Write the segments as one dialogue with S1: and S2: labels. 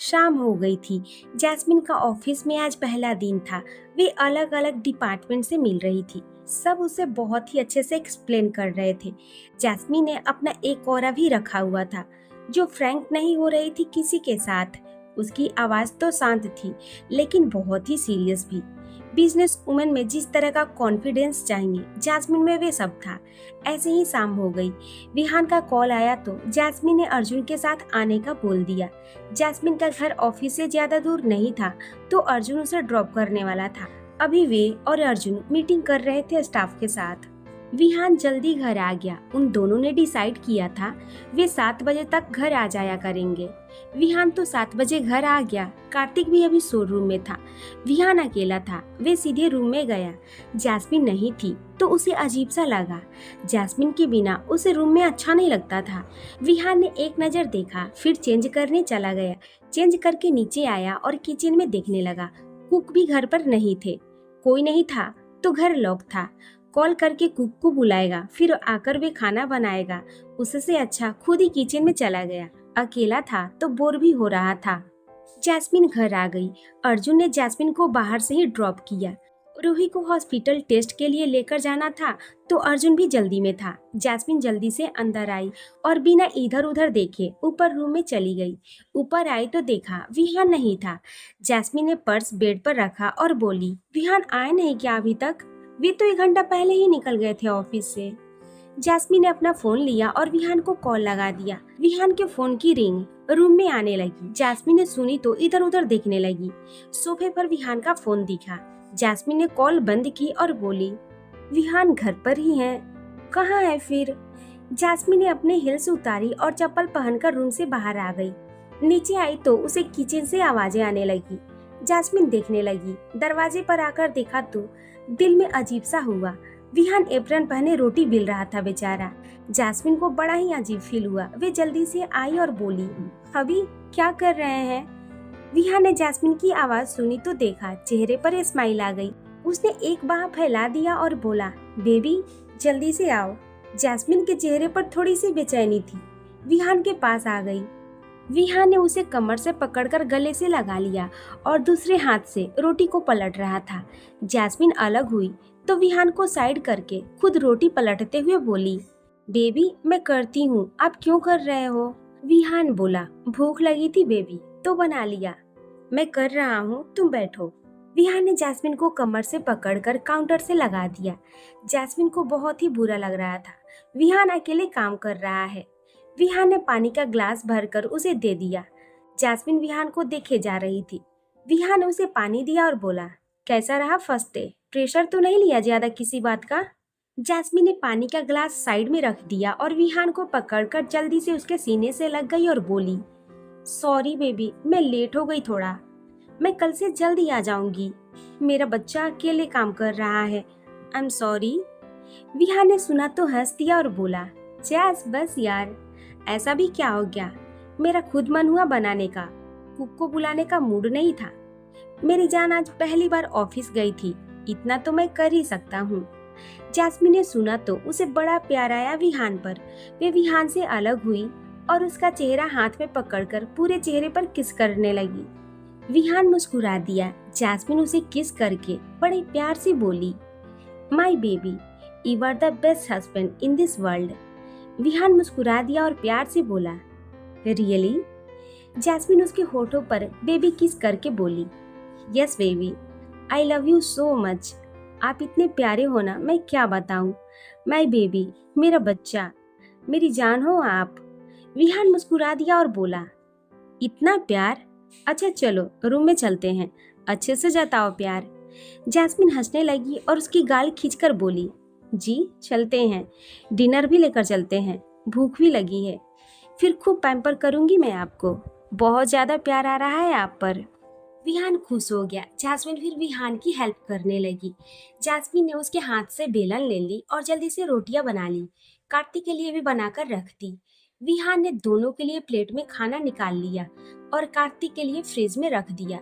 S1: शाम हो गई थी। जैस्मिन का ऑफिस में आज पहला दिन था। वे अलग अलग डिपार्टमेंट से मिल रही थी। सब उसे बहुत ही अच्छे से एक्सप्लेन कर रहे थे। जैस्मिन ने अपना एक और भी रखा हुआ था, जो फ्रैंक नहीं हो रही थी किसी के साथ। उसकी आवाज तो शांत थी, लेकिन बहुत ही सीरियस भी। बिजनेस वुमेन में जिस तरह का कॉन्फिडेंस चाहिए, जैस्मिन में वे सब था। ऐसे ही शाम हो गई। विहान का कॉल आया तो जैस्मिन ने अर्जुन के साथ आने का बोल दिया। जैस्मिन का घर ऑफिस से ज्यादा दूर नहीं था, तो अर्जुन उसे ड्रॉप करने वाला था। अभी वे और अर्जुन मीटिंग कर रहे थे स्टाफ के साथ। विहान जल्दी घर आ गया। उन दोनों ने डिसाइड किया था वे 7 बजे तक घर आ जाया करेंगे। विहान तो 7 बजे घर आ गया। कार्तिक भी अभी शोरूम में था। विहान अकेला था। वे सीधे रूम में गया। जैस्मिन नहीं थी तो उसे अजीब सा लगा। जैस्मिन के बिना उसे रूम में अच्छा नहीं लगता था। विहान ने एक नजर देखा, फिर चेंज करने चला गया। चेंज करके नीचे आया और किचन में देखने लगा। कुक भी घर पर नहीं थे। कोई नहीं था तो घर लॉक था। कॉल करके कुक को बुलाएगा, फिर आकर वे खाना बनाएगा। उससे अच्छा खुद ही किचन में चला गया। अकेला था तो बोर भी हो रहा था। जैस्मिन घर आ गई। अर्जुन ने जैस्मिन को बाहर से ही ड्रॉप किया। रूही को हॉस्पिटल टेस्ट के लिए लेकर जाना था, तो अर्जुन भी जल्दी में था। जैस्मिन जल्दी से अंदर आई और बिना इधर उधर देखे ऊपर रूम में चली गई। ऊपर आई तो देखा विहान नहीं था। जैस्मिन ने पर्स बेड पर रखा और बोली, विहान आए नहीं क्या अभी तक? वे तो 1 घंटा पहले ही निकल गए थे ऑफिस से। जैस्मिन ने अपना फोन लिया और विहान को कॉल लगा दिया। विहान के फोन की रिंग रूम में आने लगी। जैस्मिन ने सुनी तो इधर उधर देखने लगी। सोफे पर विहान का फोन दिखा। जैस्मिन ने कॉल बंद की और बोली, विहान घर पर ही है? कहाँ है फिर? जैस्मिन ने अपने हिल्स उतारी और चप्पल पहनकर रूम से बाहर आ गई। नीचे आई तो उसे किचन से आवाजें आने लगी। जैस्मिन देखने लगी। दरवाजे पर आकर देखा तो दिल में अजीब सा हुआ। विहान एप्रन पहने रोटी बेल रहा था बेचारा। जैस्मिन को बड़ा ही अजीब फील हुआ। वे जल्दी से आई और बोली, अभी क्या कर रहे हैं? विहान ने जैस्मिन की आवाज सुनी तो देखा चेहरे पर स्माइल आ गई। उसने एक बाह फैला दिया और बोला, बेबी जल्दी से आओ। जैस्मिन के चेहरे पर थोड़ी सी बेचैनी थी। विहान के पास आ गई। विहान ने उसे कमर से पकड़कर गले से लगा लिया और दूसरे हाथ से रोटी को पलट रहा था। जैस्मिन अलग हुई तो विहान को साइड करके खुद रोटी पलटते हुए बोली, बेबी मैं करती हूँ, आप क्यों कर रहे हो? विहान बोला, भूख लगी थी बेबी तो बना लिया। मैं कर रहा हूँ, तुम बैठो। विहान ने जैस्मिन को कमर से पकड़कर काउंटर से लगा दिया। जैस्मिन को बहुत ही बुरा लग रहा था। विहान अकेले काम कर रहा है। विहान ने पानी का ग्लास भरकर उसे दे दिया। जैस्मिन विहान को देखे जा रही थी। विहान ने उसे पानी दिया और बोला, कैसा रहा फर्स्ट डे? प्रेशर तो नहीं लिया ज्यादा किसी बात का? जैस्मिन ने पानी का ग्लास साइड में रख दिया और विहान को पकड़कर जल्दी से उसके सीने से लग गई और बोली, सॉरी बेबी मैं लेट हो गई थोड़ा। मैं कल से जल्दी आ जाऊंगी। मेरा बच्चा अकेले काम कर रहा है। I am sorry. विहान ने सुना तो हंस दिया और बोला, जैस बस यार, ऐसा भी क्या हो गया? मेरा खुद मन हुआ बनाने का। कुक को बुलाने का मूड नहीं था। मेरी जान आज पहली बार ऑफिस गई थी, इतना तो मैं कर ही सकता हूँ। जैस्मिन ने सुना तो उसे बड़ा प्यार आया विहान पर। वे विहान से अलग हुई और उसका चेहरा हाथ में पकड़कर पूरे चेहरे पर किस करने लगी। विहान मुस्कुरा दिया। जैस्मिन उसे किस करके बड़े प्यार से बोली, my baby you are the best husband in this world. Vihaan मुस्कुरा दिया और प्यार से बोला, रियली? जैस्मिन उसके होठों पर बेबी किस करके बोली, yes baby I love you so much. आप इतने प्यारे हो ना, मैं क्या बताऊं। माय बेबी, मेरा बच्चा, मेरी जान हो आप। विहान मुस्कुरा दिया और बोला, इतना प्यार? अच्छा चलो रूम में चलते हैं, अच्छे से जताओ प्यार। जैस्मिन हंसने लगी और उसकी गाल खींचकर बोली, जी चलते हैं, डिनर भी लेकर चलते हैं, भूख भी लगी है। फिर खूब पैम्पर करूंगी मैं आपको, बहुत ज्यादा प्यार आ रहा है आप पर। विहान खुश हो गया। जैस्मिन फिर विहान की हेल्प करने लगी। जैस्मिन ने उसके हाथ से बेलन ले ली और जल्दी से रोटियां बना ली। कार्तिक के लिए भी बनाकर रख दी। विहान ने दोनों के लिए प्लेट में खाना निकाल लिया और कार्तिक के लिए फ्रिज में रख दिया।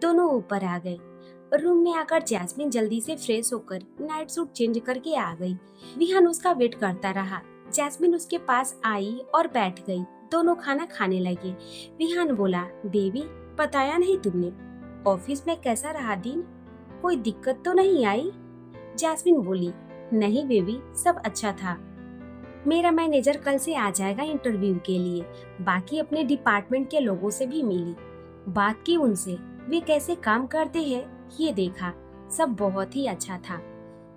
S1: दोनों ऊपर आ गए। रूम में आकर जैस्मिन जल्दी से फ्रेश होकर नाइट सूट चेंज करके आ गई। विहान उसका वेट करता रहा। जैस्मिन उसके पास आई और बैठ गई। दोनों खाना खाने लगे। विहान बोला, बेबी बताया नहीं तुमने? ऑफिस में कैसा रहा दिन? कोई दिक्कत तो नहीं आई? जैस्मिन बोली, नहीं बेबी, सब अच्छा था। मेरा मैनेजर कल से आ जाएगा इंटरव्यू के लिए। बाकी अपने डिपार्टमेंट के लोगों से भी मिली, बात की उनसे, वे कैसे काम करते हैं ये देखा। सब बहुत ही अच्छा था।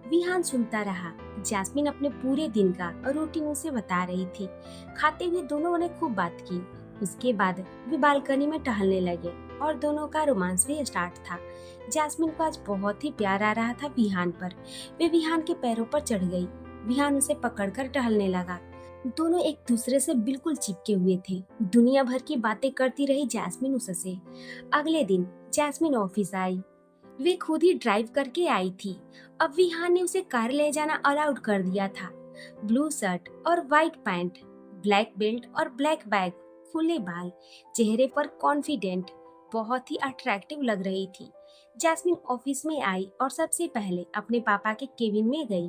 S1: विहान सुनता रहा। जैस्मिन अपने पूरे दिन का रूटीन उसे बता रही थी। खाते हुए दोनों ने खूब बात की। उसके बाद वे बालकनी में टहलने लगे और दोनों का रोमांस भी स्टार्ट था। जैस्मिन को आज बहुत ही प्यार आ रहा था विहान पर। वे विहान के पैरों पर चढ़ गई। विहान उसे पकड़कर टहलने लगा। दोनों एक दूसरे से बिल्कुल चिपके हुए थे। दुनिया भर की बातें करती रही जैस्मिन उससे। अगले दिन जैस्मिन ऑफिस आई। वे खुद ही ड्राइव करके आई थी। अब विहान ने उसे कार ले जाना अलाउड कर दिया था। ब्लू शर्ट और व्हाइट पैंट, ब्लैक बेल्ट और ब्लैक बैग, खुले बाल, चेहरे पर कॉन्फिडेंट, बहुत ही अट्रैक्टिव लग रही थी। जैस्मिन ऑफिस में आई और सबसे पहले अपने पापा के केबिन में गई।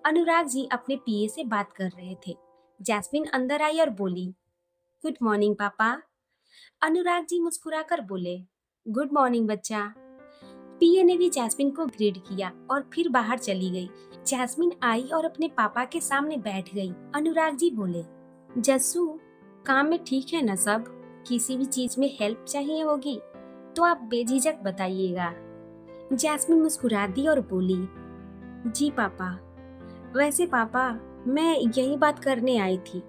S1: अनुराग जी अपने पीए से बात कर रहे थे। जैस्मिन अंदर आई और बोली, गुड मॉर्निंग पापा। अनुराग जी मुस्कुराकर बोले, गुड मॉर्निंग बच्चा। पीए ने भी जैस्मिन को ग्रीट किया और फिर बाहर चली गई। जैस्मिन आई और अपने पापा के सामने बैठ गई। अनुराग जी बोले, जस्सू, काम में ठीक है ना सब? किसी भी चीज में हेल्प चाहिए होगी तो आप बेझिझक बताइएगा। जैस्मिन मुस्कुरा दी और बोली, जी पापा। वैसे पापा, मैं यही बात करने आई थी।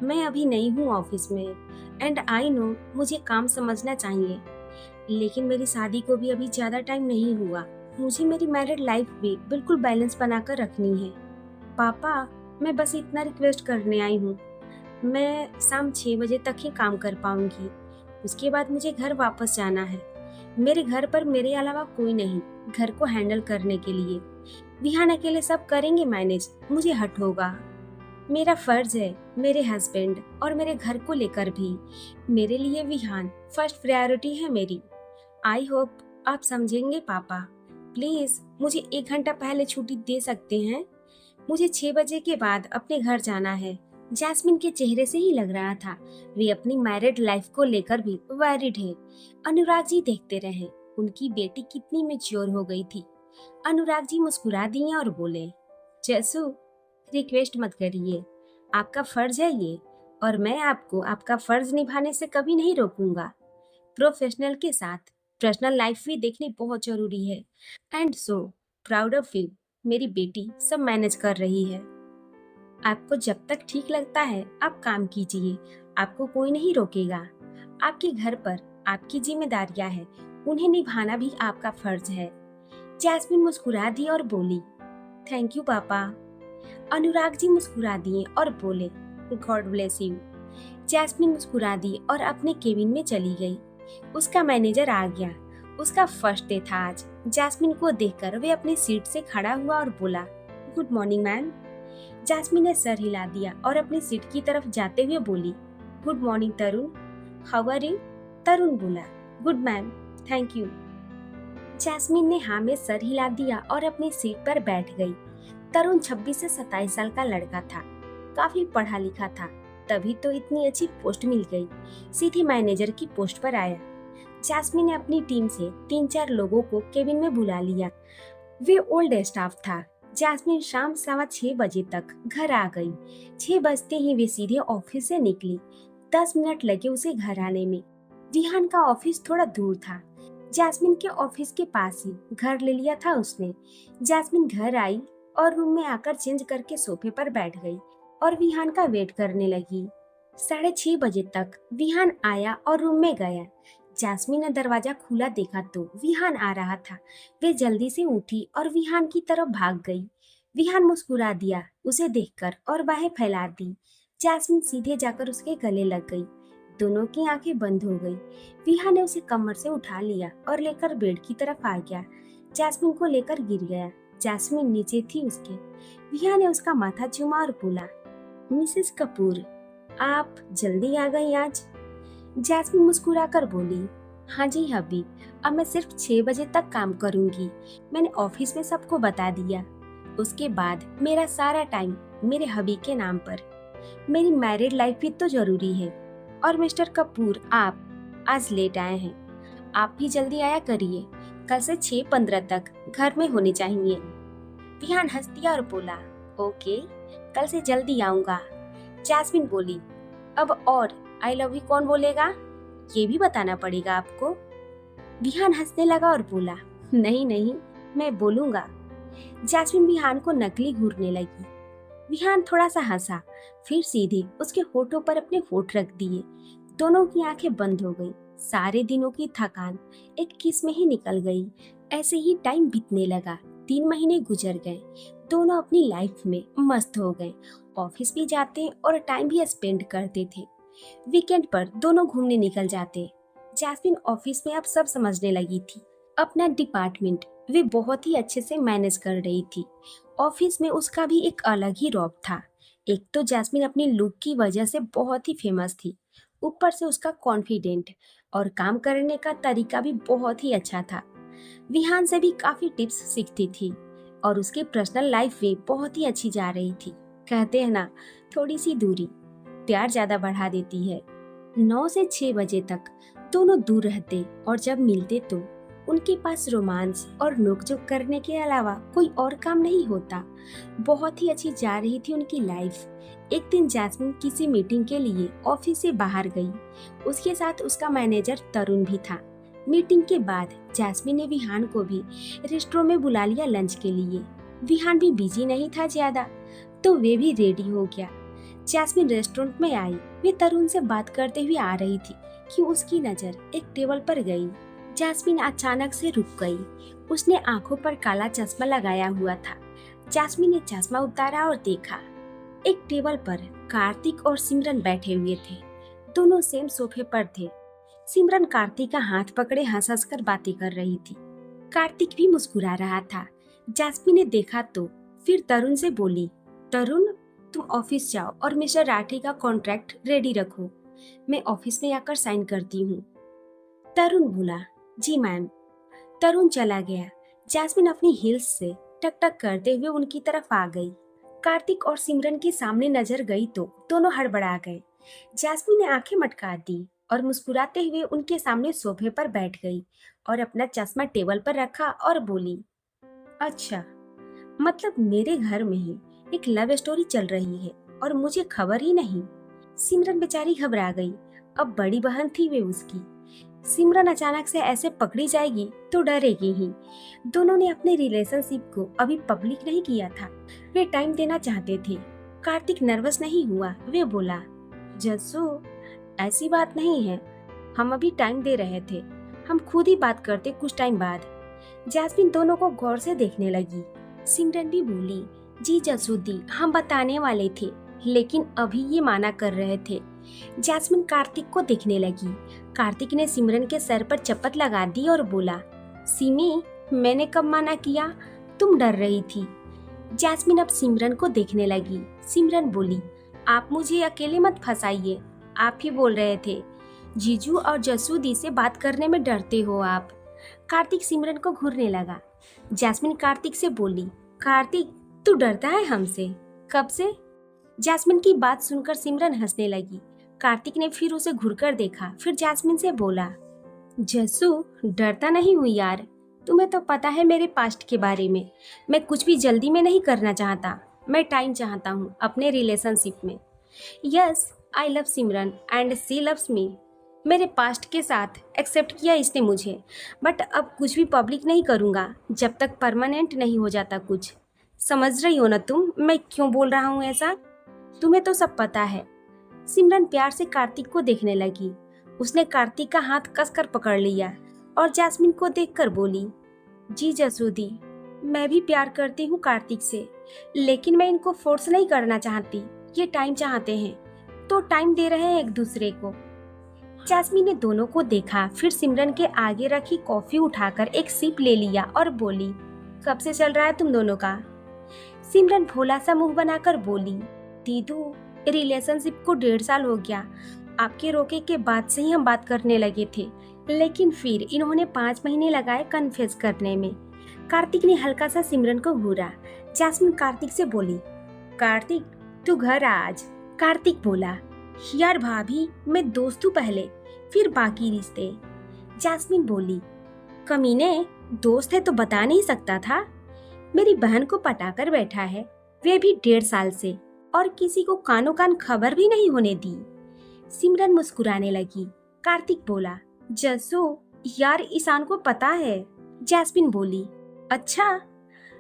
S1: मैं अभी नई हूँ ऑफिस में एंड आई नो मुझे काम समझना चाहिए, लेकिन मेरी शादी को भी अभी ज्यादा टाइम नहीं हुआ। मुझे मेरी मैरिड लाइफ भी बिल्कुल बैलेंस बनाकर रखनी है। पापा, मैं बस इतना रिक्वेस्ट करने आई हूँ। मैं शाम 6 बजे तक ही काम कर पाऊंगी। उसके बाद मुझे घर वापस जाना है। मेरे घर पर मेरे अलावा कोई नहीं घर को हैंडल करने के लिए। विहान अकेले सब करेंगे मैनेज, मुझे हट होगा। मेरा फर्ज है मेरे हस्बैंड और मेरे घर को लेकर भी। मेरे लिए विहान फर्स्ट प्रायोरिटी है मेरी। आई होप आप समझेंगे पापा। प्लीज मुझे 1 घंटा पहले छुट्टी दे सकते हैं? मुझे 6 बजे के बाद अपने घर जाना है। जैस्मिन के चेहरे से ही लग रहा था वे अपनी मैरिड लाइफ को लेकर भी वैरिड है। अनुराग जी देखते रहे। उनकी बेटी कितनी मैच्योर हो गई थी। अनुराग जी मुस्कुरा दिए और बोले, जैसू, रिक्वेस्ट मत करिए, आपका फर्ज है ये, और मैं आपको आपका फर्ज निभाने से कभी नहीं रोकूंगा। प्रोफेशनल के साथ पर्सनल लाइफ भी देखनी बहुत जरूरी है। And so proud of you. मेरी बेटी सब मैनेज कर रही है। आपको जब तक ठीक लगता है आप काम कीजिए, आपको कोई नहीं रोकेगा। आपके घर पर आपकी जिम्मेदारियां हैं, उन्हें निभाना भी आपका फर्ज है। जैस्मिन मुस्कुरा दी और बोली, थैंक यू पापा। अनुराग जी मुस्कुरा दिए और बोले, गॉड ब्लेस यू। जैस्मिन मुस्कुरा दी और अपने केबिन में चली गई। उसका मैनेजर आ गया। उसका फर्स्ट डे था आज। जैस्मिन को देखकर वे अपनी सीट से खड़ा हुआ और बोला, गुड मॉर्निंग मैम। जैस्मिन ने सर हिला दिया और अपनी सीट की तरफ जाते हुए बोली, good morning Tarun, how are you? Tarun बोला, good ma'am, thank you. Jasmine ने हाँ में सर हिला दिया और अपनी सीट पर बैठ गई। तरुण 26 से 27 साल का लड़का था। काफी पढ़ा लिखा था, तभी तो इतनी अच्छी पोस्ट मिल गई। सीधी मैनेजर की पोस्ट पर आया। जैस्मिन ने अपनी टीम से 3-4 लोगों को केबिन में बुला लिया। वे ओल्ड स्टाफ था। जैस्मिन शाम 6:15 बजे तक घर आ गई। 6 बजते ही वे सीधे ऑफिस से निकली। 10 मिनट लगे उसे घर आने में। विहान का ऑफिस थोड़ा दूर था। जैस्मिन के ऑफिस के पास ही घर ले लिया था उसने। जैस्मिन घर आई और रूम में आकर चेंज करके सोफे पर बैठ गई और विहान का वेट करने लगी। 6:30 बजे तक विहान आया और रूम में गया। जैस्मिन ने दरवाजा खुला देखा तो विहान आ रहा था। वे जल्दी से उठी और विहान की तरफ भाग गई। विहान मुस्कुरा दिया उसे देखकर और बाहें फैला दी। जैस्मिन सीधे जाकर उसके गले लग गई। दोनों की आंखें बंद हो गई। विहान ने उसे कमर से उठा लिया और लेकर बेड की तरफ आ गया। जैस्मिन को लेकर गिर गया। जैस्मिन नीचे थी उसके। विहान ने उसका माथा चूमा और बोला, मिसेस कपूर, आप जल्दी आ गई आज? जैस्मिन मुस्कुराकर बोली, हाँ जी हबी, अब मैं सिर्फ 6 बजे तक काम करूंगी। मैंने ऑफिस में सबको बता दिया। उसके बाद मेरा सारा टाइम मेरे हबी के नाम पर। मेरी मैरिड लाइफ भी तो जरूरी है। और मिस्टर कपूर, आप आज लेट आए हैं। आप भी जल्दी आया करिए, कल से 6:15 तक घर में होने चाहिए। विहान हंस दिया और बोला, ओके, कल से जल्दी आऊंगा। जैस्मिन बोली, अब और आई लव यू कौन बोलेगा, ये भी बताना पड़ेगा आपको। विहान हंसने लगा और बोला, नहीं नहीं, मैं बोलूंगा। जैस्मिन विहान को नकली घूरने लगी। विहान थोड़ा सा हंसा, फिर सीधे उसके होठों पर अपने होठ रख दिए। दोनों की आंखें बंद हो गई। सारे दिनों की थकान एक किस में ही निकल गई। ऐसे ही टाइम बीतने लगा। 3 महीने गुजर गए। दोनों अपनी लाइफ में मस्त हो गए। ऑफिस भी जाते और टाइम भी स्पेंड करते थे। वीकेंड पर दोनों घूमने निकल जाते। जैस्मिन ऑफिस में अब सब समझने लगी थी। अपना डिपार्टमेंट वे बहुत ही अच्छे से मैनेज कर रही थी। ऑफिस में उसका भी एक अलग ही रौब था। एक तो जैस्मिन अपनी लुक की वजह से बहुत ही फेमस थी। ऊपर से उसका कॉन्फिडेंट और काम करने का तरीका भी बहुत ही अच्छा था। विहान से भी काफी टिप्स सीखती थी और उसकी पर्सनल लाइफ भी बहुत ही अच्छी जा रही थी। कहते हैं ना, थोड़ी सी दूरी प्यार ज्यादा बढ़ा देती है। 9 से 6 बजे तक दोनों दूर रहते और जब मिलते तो उनके पास रोमांस और नोकझोंक करने के अलावा कोई और काम नहीं होता। बहुत ही अच्छी जा रही थी उनकी लाइफ। एक दिन जैस्मिन किसी मीटिंग के लिए ऑफिस से बाहर गई। उसके साथ उसका मैनेजर तरुण भी था। मीटिंग के बाद जैस्मिन ने विहान को भी रेस्टोरेंट में बुला लिया लंच के लिए। विहान भी बिजी नहीं था ज्यादा, तो वे भी रेडी हो गया। जैस्मिन रेस्टोरेंट में आई। वे तरुण से बात करते हुए आ रही थी कि उसकी नजर एक टेबल पर गई। जैस्मिन अचानक से रुक गई। उसने आंखों पर काला चश्मा लगाया हुआ था। जैस्मिन ने चश्मा उतारा और देखा। एक टेबल पर कार्तिक और सिमरन बैठे हुए थे। दोनों सेम सोफे पर थे। सिमरन कार्तिक का हाथ पकड़े हंस हंस कर बातें कर रही थी। कार्तिक भी मुस्कुरा रहा था। जैस्मिन ने देखा तो फिर तरुण से बोली, तरुण, तुम ऑफिस जाओ और मिस्टर राठी का कॉन्ट्रैक्ट रेडी रखो। मैं ऑफिस में आकर साइन करती हूँ। तरुण बोला, जी मैम। तरुण चला गया। जैस्मिन अपनी हील्स से टक टक करते हुए उनकी तरफ आ गई। कार्तिक और सिमरन के सामने नजर गई तो दोनों हड़बड़ा गए। जैस्मिन ने आंखें मटका दी और मुस्कुराते हुए उनके सामने सोफे पर बैठ गई और अपना चश्मा टेबल पर रखा और बोली, अच्छा, मतलब मेरे घर में ही एक लव स्टोरी चल रही है और मुझे खबर ही नहीं। सिमरन बेचारी घबरा गई। अब बड़ी बहन थी वे उसकी। सिमरन अचानक से ऐसे पकड़ी जाएगी तो डरेगी ही। दोनों ने अपने रिलेशनशिप को अभी पब्लिक नहीं किया था। वे टाइम देना चाहते थे। कार्तिक नर्वस नहीं हुआ। वे बोला, जस्सू, ऐसी बात नहीं है, हम अभी टाइम दे रहे थे, हम खुद ही बात करते कुछ टाइम बाद। जैस्मिन दोनों को गौर से देखने लगी। सिमरन भी बोली, जी जस्सू दी, हम बताने वाले थे लेकिन अभी ये माना कर रहे थे। जैस्मिन कार्तिक को देखने लगी। कार्तिक ने सिमरन के सर पर चपत लगा दी और बोला, सिमी, मैंने कब मना किया, तुम डर रही थी। जैस्मिन अब सिमरन को देखने लगी। सिमरन बोली, आप मुझे अकेले मत फंसाइए, आप ही बोल रहे थे जीजू और जस्सू दी से बात करने में डरते हो आप। कार्तिक सिमरन को घूरने लगा। जैस्मिन कार्तिक से बोली, कार्तिक, तू डरता है हमसे, कब से? जैस्मिन की बात सुनकर सिमरन हंसने लगी। कार्तिक ने फिर उसे घूरकर देखा, फिर जैस्मिन से बोला, जस्सू, डरता नहीं हूँ यार, तुम्हें तो पता है मेरे पास्ट के बारे में। मैं कुछ भी जल्दी में नहीं करना चाहता, मैं टाइम चाहता हूँ अपने रिलेशनशिप में। Yes, I love Simran and she loves me. मेरे पास्ट के साथ एक्सेप्ट किया इसने मुझे, बट अब कुछ भी पब्लिक नहीं करूँगा जब तक परमानेंट नहीं हो जाता कुछ। समझ रही हो ना तुम मैं क्यों बोल रहा हूँ ऐसा? तुम्हें तो सब पता है। सिमरन प्यार से कार्तिक को देखने लगी। उसने कार्तिक का हाथ कसकर पकड़ लिया और जैस्मिन को देखकर बोली, जी जसूदी, मैं भी प्यार करती हूँ कार्तिक से, लेकिन मैं इनको फोर्स नहीं करना चाहती। ये टाइम चाहते हैं तो टाइम दे रहे हैं एक दूसरे को। जैस्मिन ने दोनों को देखा, फिर सिमरन के आगे रखी कॉफी उठाकर एक सिप ले लिया और बोली, कब से चल रहा है तुम दोनों का? सिमरन भोला सा मुंह बनाकर बोली, दीदू, रिलेशनशिप को 1.5 साल हो गया। आपके रोके के बाद से ही हम बात करने लगे थे, लेकिन फिर इन्होंने 5 महीने लगाए कन्फेस करने में। कार्तिक ने हल्का सा सिमरन को घूरा। जैस्मिन कार्तिक से बोली, कार्तिक, तू घर आ आज। कार्तिक बोला, यार भाभी, मैं दोस्त हूँ पहले, फिर बाकी रिश्ते। जैस्मिन बोली, कमीने, दोस्त है तो बता नहीं सकता था? मेरी बहन को पटाकर बैठा है, वे भी 1.5 साल से, और किसी को कानो कान खबर भी नहीं होने दी। सिमरन मुस्कुराने लगी। कार्तिक बोला, जसू, यार ईशान को पता है। जैस्मिन बोली, अच्छा,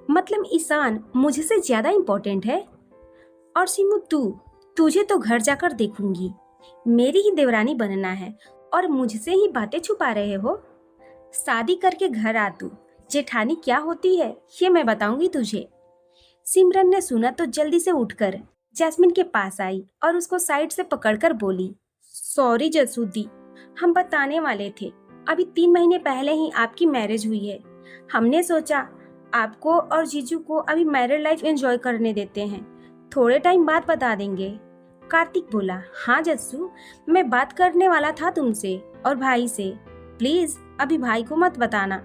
S1: मतलब ईशान मुझसे ज्यादा इम्पोर्टेंट है? और सिमू, तुझे तो घर जाकर देखूंगी। मेरी ही देवरानी बनना है और मुझसे ही बातें छुपा रहे हो? शादी करके घर आ तू, जेठानी क्या होती है ये मैं बताऊंगी तुझे। सिमरन ने सुना तो जल्दी से उठकर जैस्मिन के पास आई और उसको साइड से पकड़कर बोली, सॉरी जसूदी, हम बताने वाले थे। अभी 3 महीने पहले ही आपकी मैरिज हुई है। हमने सोचा आपको और जीजू को अभी मैरिड लाइफ एंजॉय करने देते हैं, थोड़े टाइम बाद बता देंगे। कार्तिक बोला, हाँ जस्सू, मैं बात करने वाला था तुमसे और भाई से। प्लीज अभी भाई को मत बताना,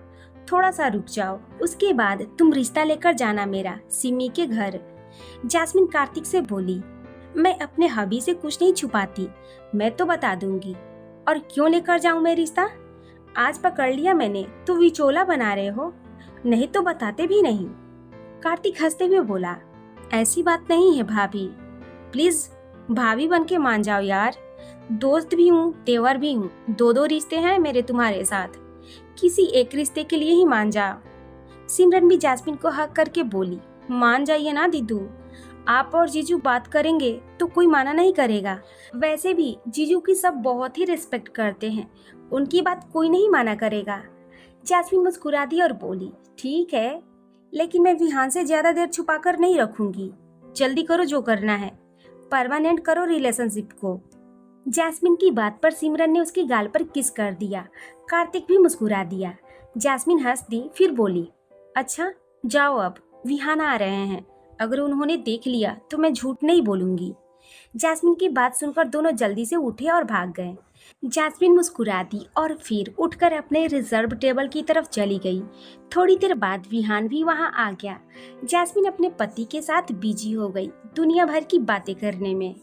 S1: थोड़ा सा रुक जाओ, उसके बाद तुम रिश्ता लेकर जाना मेरा सिमी के घर। जैस्मिन कार्तिक से बोली, मैं अपने हबी से कुछ नहीं छुपाती, मैं तो बता दूंगी। और क्यों लेकर जाऊं मैं रिश्ता? आज पकड़ लिया मैंने तो विचोला बना रहे हो, नहीं तो बताते भी नहीं। कार्तिक हंसते हुए बोला, ऐसी बात नहीं है भाभी, प्लीज भाभी बन के मान जाओ यार। दोस्त भी हूँ, देवर भी हूँ, 2 रिश्ते हैं मेरे तुम्हारे साथ, किसी एक रिश्ते के लिए ही मान जाओ। सिमरन भी जैस्मिन को हक करके बोली, मान जाइए ना दीदू, आप और जीजू बात करेंगे तो कोई माना नहीं करेगा। वैसे भी जीजू की सब बहुत ही रिस्पेक्ट करते हैं, उनकी बात कोई नहीं माना करेगा। जैस्मिन मुस्कुरा दी और बोली, ठीक है, लेकिन मैं विहान से ज्यादा देर छुपा कर नहीं रखूंगी। जल्दी करो जो करना है, परमानेंट करो रिलेशनशिप को। जैस्मिन की बात पर सिमरन ने उसकी गाल पर किस कर दिया। कार्तिक भी मुस्कुरा दिया। जैस्मिन हंस दी, फिर बोली, अच्छा जाओ, अब विहान आ रहे हैं, अगर उन्होंने देख लिया तो मैं झूठ नहीं बोलूंगी। जैस्मिन की बात सुनकर दोनों जल्दी से उठे और भाग गए। जैस्मिन मुस्कुरा दी और फिर उठकर अपने रिजर्व टेबल की तरफ चली गई। थोड़ी देर बाद विहान भी वहां आ गया। जैस्मिन अपने पति के साथ बिजी हो गई दुनिया भर की बातें करने में।